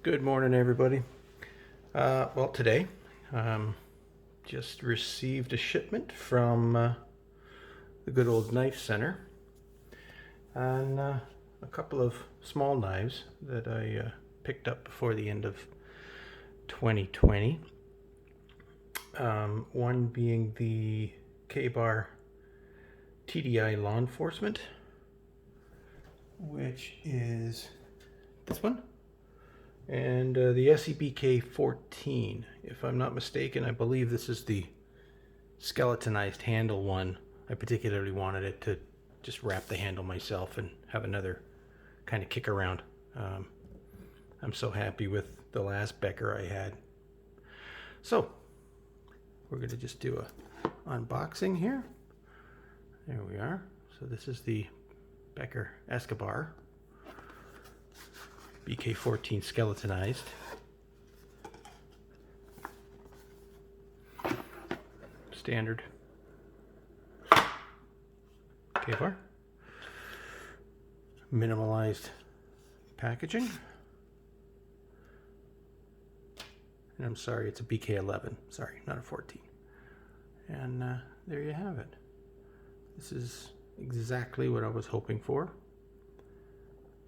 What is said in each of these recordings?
Good morning, everybody. Well, today, just received a shipment from the good old knife center, and a couple of small knives that I picked up before the end of 2020. One being the Kabar TDI law enforcement, which is this one. And the ESEE BK14, if I'm not mistaken. I believe this is the skeletonized handle one. I particularly wanted it to just wrap the handle myself and have another kind of kick around. I'm so happy with the last Becker I had. So we're going to just do a unboxing here. There we are. So this is the Becker Eskabar BK14 skeletonized. Standard Kabar. Minimalized packaging. And I'm sorry, it's a BK11. Sorry, not a 14. And there you have it. This is exactly what I was hoping for.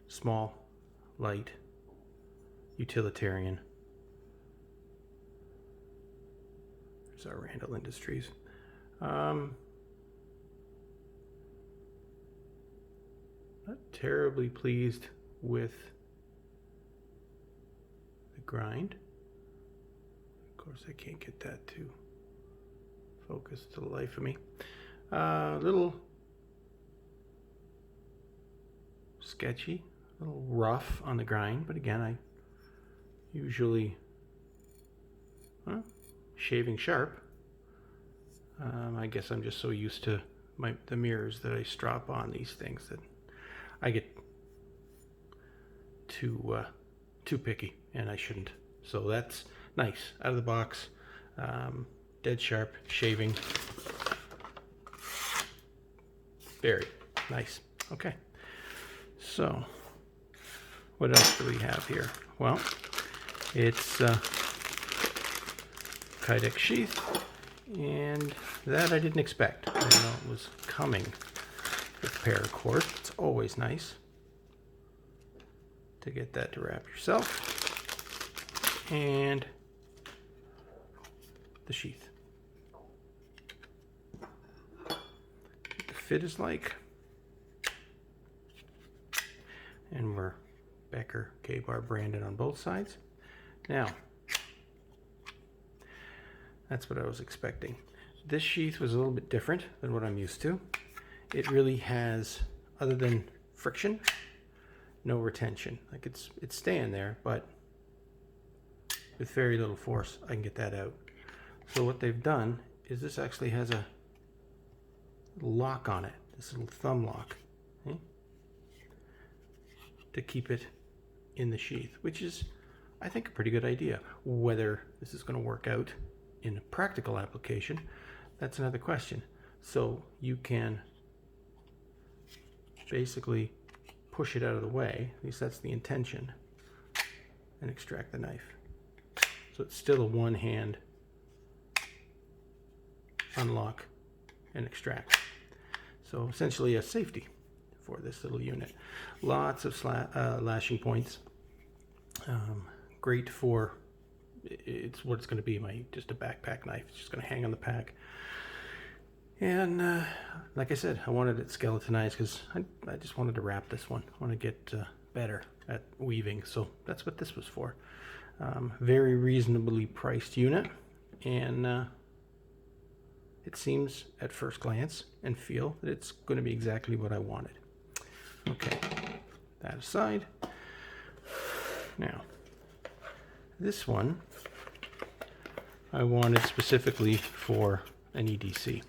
Small, light, utilitarian. There's our Randall Industries. Not terribly pleased with the grind. Of course, I can't get that to focus to the life of me. A little sketchy. A little rough on the grind, but again, I usually shaving sharp. I guess I'm just so used to the mirrors that I strap on these things that I get too picky, and I shouldn't. So that's nice out of the box, dead sharp shaving, very nice. Okay, so what else do we have here? Well, it's Kydex sheath, and that I didn't expect. I didn't know it was coming with paracord. It's always nice to get that to wrap yourself. And the sheath. What the fit is like. And we're Becker Kabar branded on both sides. Now, that's what I was expecting. This sheath was a little bit different than what I'm used to. It really has, other than friction, no retention. Like it's staying there, but with very little force, I can get that out. So what they've done is this actually has a lock on it, this little thumb lock, okay, to keep it in the sheath, which is, I think, a pretty good idea. Whether this is going to work out in a practical application, that's another question. So you can basically push it out of the way, at least that's the intention, and extract the knife. So it's still a one-hand unlock and extract. So essentially a safety for this little unit. Lots of lashing points. Great for, it's what it's going to be, just a backpack knife. It's just going to hang on the pack. And like I said, I wanted it skeletonized because I just wanted to wrap this one. I want to get better at weaving. So that's what this was for. Very reasonably priced unit, and it seems at first glance and feel that it's going to be exactly what I wanted. Okay, that aside, now this one I wanted specifically for an EDC.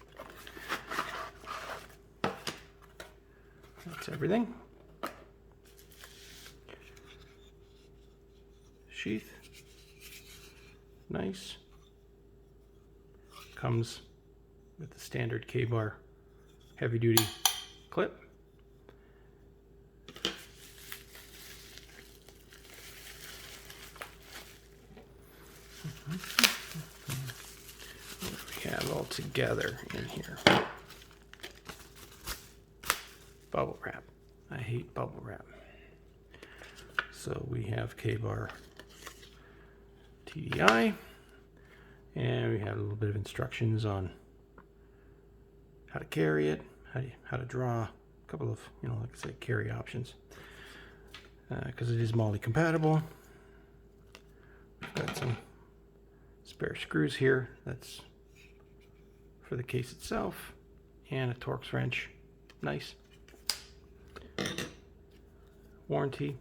That's everything. Sheath, nice. Comes with the standard Kabar heavy duty clip. What do we have all together in here? Bubble wrap. I hate bubble wrap. So we have Kabar TDI, and we have a little bit of instructions on how to carry it, how to draw, a couple of, like I said, carry options, because it is MOLLE compatible. We've got some spare screws here. That's for the case itself, and a Torx wrench. Nice. Warranty,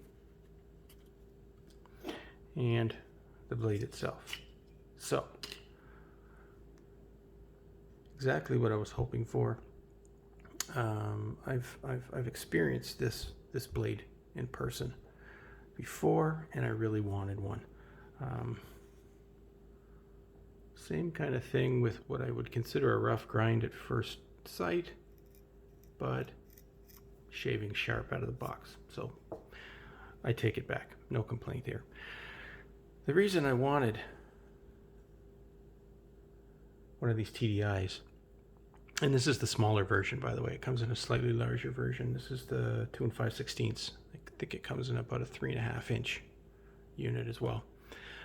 and the blade itself. So exactly what I was hoping for. I've experienced this blade in person before, and I really wanted one. Same kind of thing with what I would consider a rough grind at first sight, but shaving sharp out of the box. So I take it back. No complaint there. The reason I wanted one of these TDIs, and this is the smaller version, by the way. It comes in a slightly larger version. This is the 2 5/16. I think it comes in about a 3.5 inch unit as well.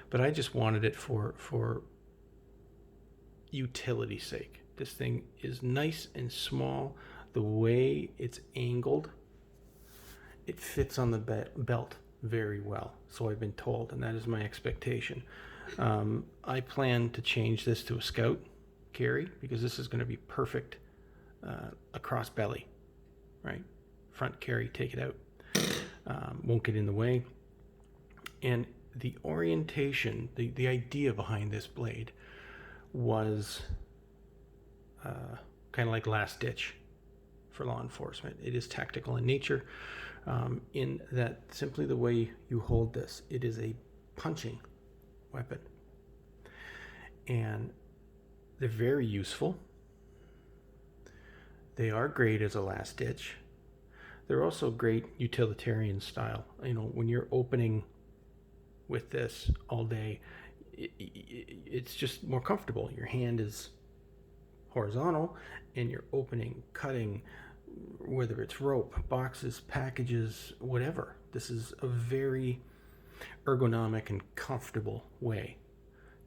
But I just wanted it for utility's sake. This thing is nice and small. The way it's angled, it fits on the belt very well. So I've been told, and that is my expectation. I plan to change this to a Scout carry, because this is going to be perfect across belly, right? Front carry, take it out. Won't get in the way. And the orientation, the idea behind this blade was kind of like last ditch for law enforcement. It is tactical in nature, in that simply the way you hold this, it is a punching weapon. And they're very useful. They are great as a last ditch. They're also great utilitarian style. When you're opening with this all day, it's just more comfortable. Your hand is horizontal, and you're opening, cutting, whether it's rope, boxes, packages, whatever. This is a very ergonomic and comfortable way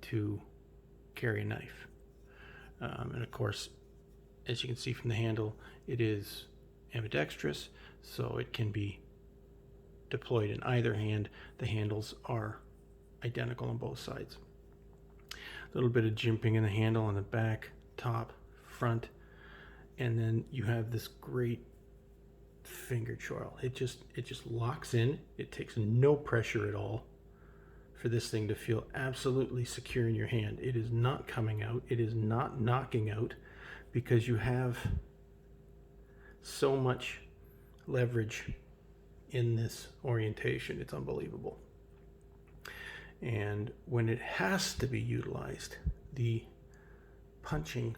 to carry a knife. And of course, as you can see from the handle, it is ambidextrous, so it can be deployed in either hand. The handles are identical on both sides. A little bit of jimping in the handle on the back, top, front, and then you have this great finger choil. It just locks in. It takes no pressure at all for this thing to feel absolutely secure in your hand. It is not coming out. It is not knocking out, because you have so much leverage in this orientation. It's unbelievable. And when it has to be utilized, the punching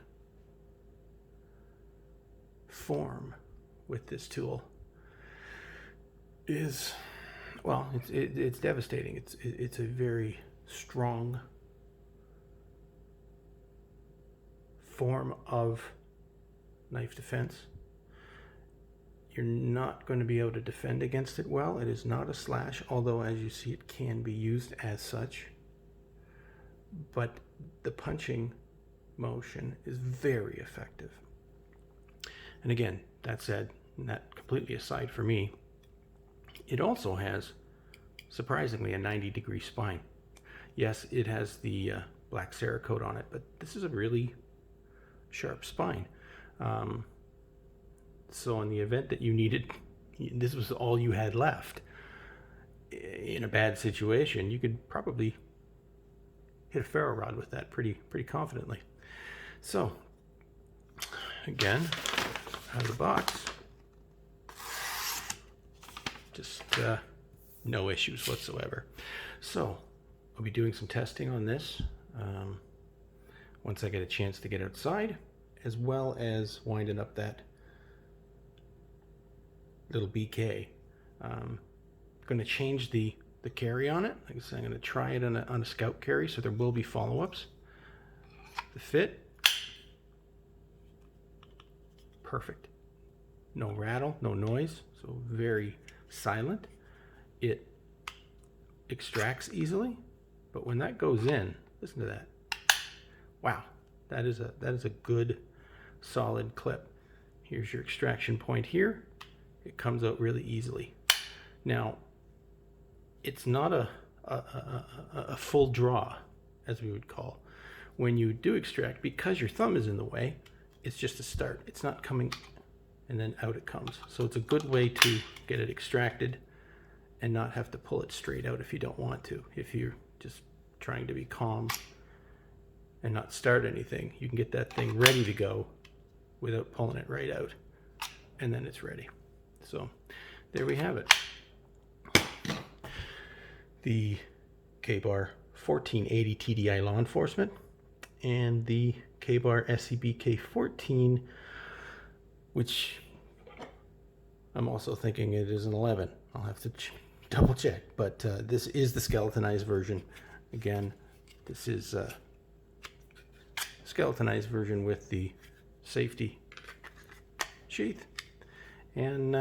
form with this tool is, well, it's devastating. It's a very strong form of knife defense. You're not going to be able to defend against it well. It is not a slash, although as you see, it can be used as such. But the punching motion is very effective. And again, that said, and that completely aside for me, it also has, surprisingly, a 90-degree spine. Yes, it has the black Cerakote on it, but this is a really sharp spine. So in the event that you needed, this was all you had left in a bad situation, you could probably hit a ferro rod with that pretty confidently. So again, out of the box, just no issues whatsoever. So I'll be doing some testing on this once I get a chance to get outside, as well as winding up that little BK. I'm going to change the the carry on it. Like I said, I'm going to try it on a scout carry, so there will be follow-ups. The fit, perfect. No rattle, no noise, so very silent. It extracts easily, but when that goes in, listen to that. Wow, that is a good solid clip. Here's your extraction point here. It comes out really easily. Now, it's not a full draw, as we would call. When you do extract, because your thumb is in the way, it's just a start. It's not coming and then out it comes. So it's a good way to get it extracted and not have to pull it straight out if you don't want to. If you're just trying to be calm and not start anything, you can get that thing ready to go without pulling it right out, and then it's ready. So there we have it. The Kabar 1480 TDI law enforcement and the Kabar ESEE BK14, which I'm also thinking it is an 11. I'll have to double check, but this is the skeletonized version. Again, this is a skeletonized version with the safety sheath. And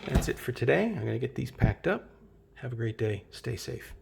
that's it for today. I'm going to get these packed up. Have a great day. Stay safe.